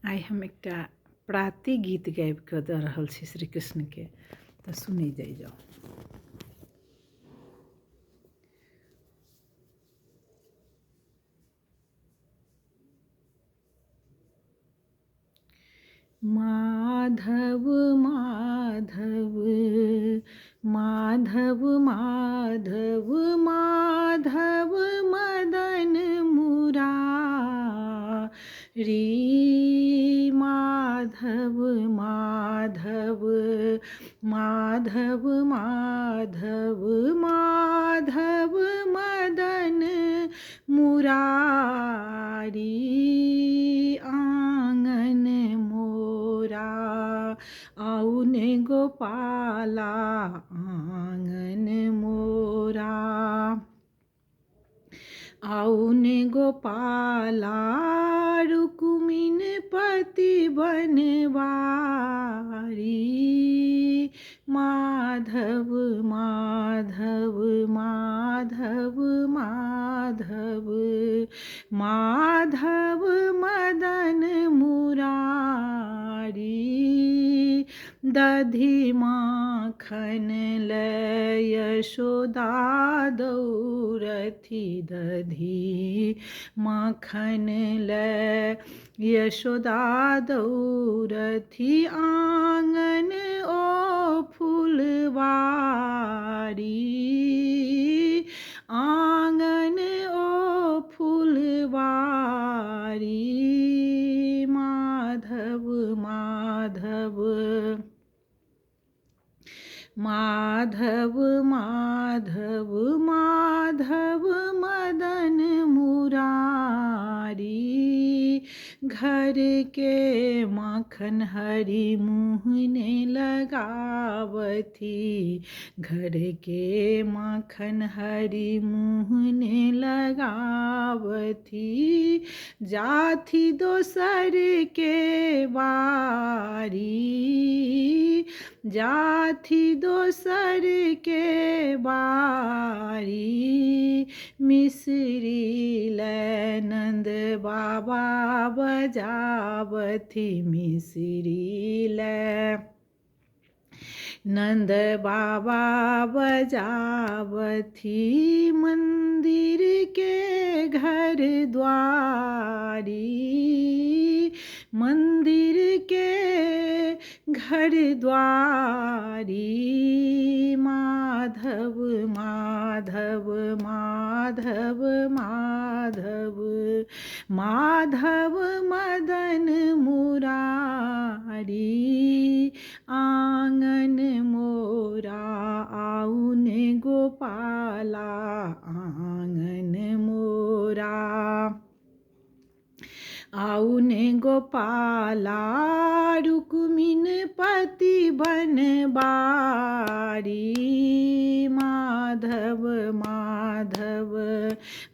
आइ हम एकटा प्राति गीत गाबि कऽ दऽ रहल छी श्री कृष्णके, तऽ सुनै जाइ जाउ। माधव माधव माधव माधव माधव मदन मुरारी, माधव माधव माधव माधव माधव मदन मुरारी, आंगन मोरा आउन गोपाला, आंगन मोरा आउन गोपाला, रुक्मिन पति बनवारी, माधव माधव माधव माधव माधव मदन मुरारी, दधि माखन लय यशोदा दौरथी, दधि माखन लय यशोदा दौरथी, आंगन ओ फुलवारी, आंगन ओ फुलवारी, माधव माधव माधव माधव माधव मदन मुरारी, घर के माखन हरि मुँहने लगावथी, घर के माखन हरि मुँहने लगावथी, जाथी दोसर के बारी, जाथी दोसर के बारी, मिसरी लय नंद बाबा बजावथी, मिसरी लय नंद बाबा बजावथी, मंदिर के घर द्वारी, मंदिर के घर द्वारी, माधव माधव माधव माधव माधव मदन मुरारी, आंगन मोरा आउन गोपाला, आंगन मोरा आउन गोपाला, रुक्मिन पति बनवारी, माधव माधव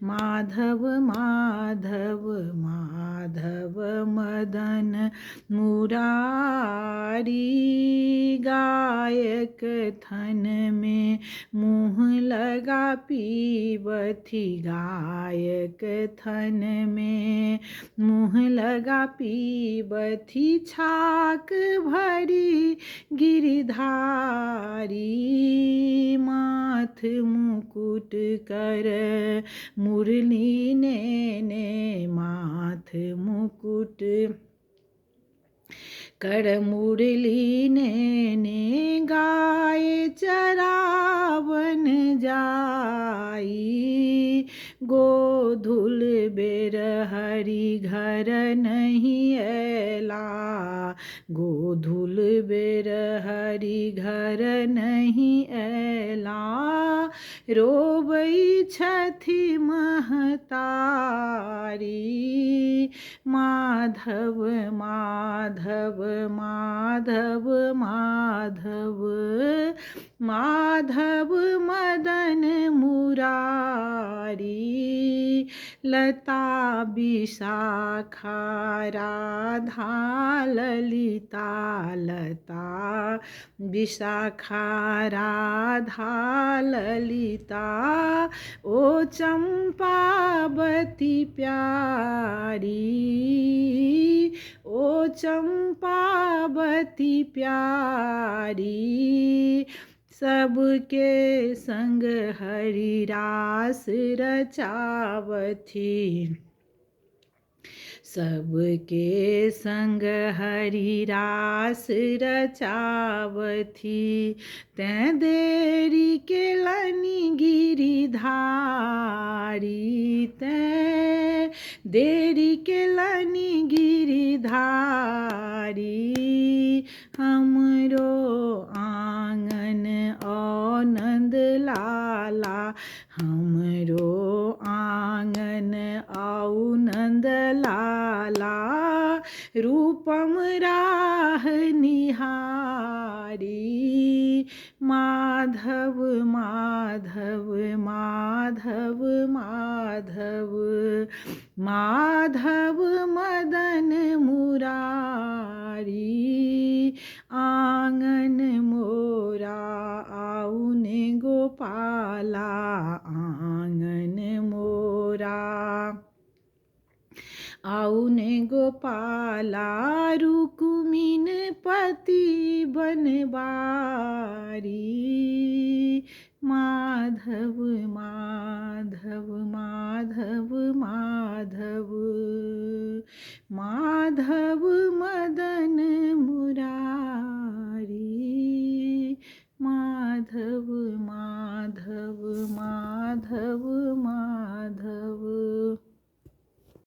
माधव माधव माधव मदन मुरारी, गायक थन में मुँह लगा पीबथी, गायक थन में मुँह लगा पीबथी, छाक भरी गिरधारी, माथ मुकुट कर मुरली ने, माथ मुकुट कर मुरली ने, गाय चरावन जाई, गोधुल बेर हरि घर नहीं ऐला, गोधुल बेर हरि घर नहीं ऐला, रोबै छथि महतारी, माधव माधव माधव माधव माधव मदन मुरारी, लता विशाखा राधा ललिता, लता विशाखा राधा ललिता, ओ चंपावती प्यारी, ओ चंपावती प्यारी, सबके संग हरि रास रचावथी, सबके संग हरि रास रचावथी, तैं देरी के लनी गिरिधारी, तैं देरी के लनी गिरिधारी, हमरो आंगन आनंद लाला, हमरो आंगन आउ नंद लाला, रूपम राह निहारी, माधव माधव माधव माधव, माधव मदन मुरारी, आंगन मोरा आउने गोपाला, आंगन मोरा आउने गोपाला, रुक्मिन पति बनवारी, माधव माधव माधव माधव, माधव मदन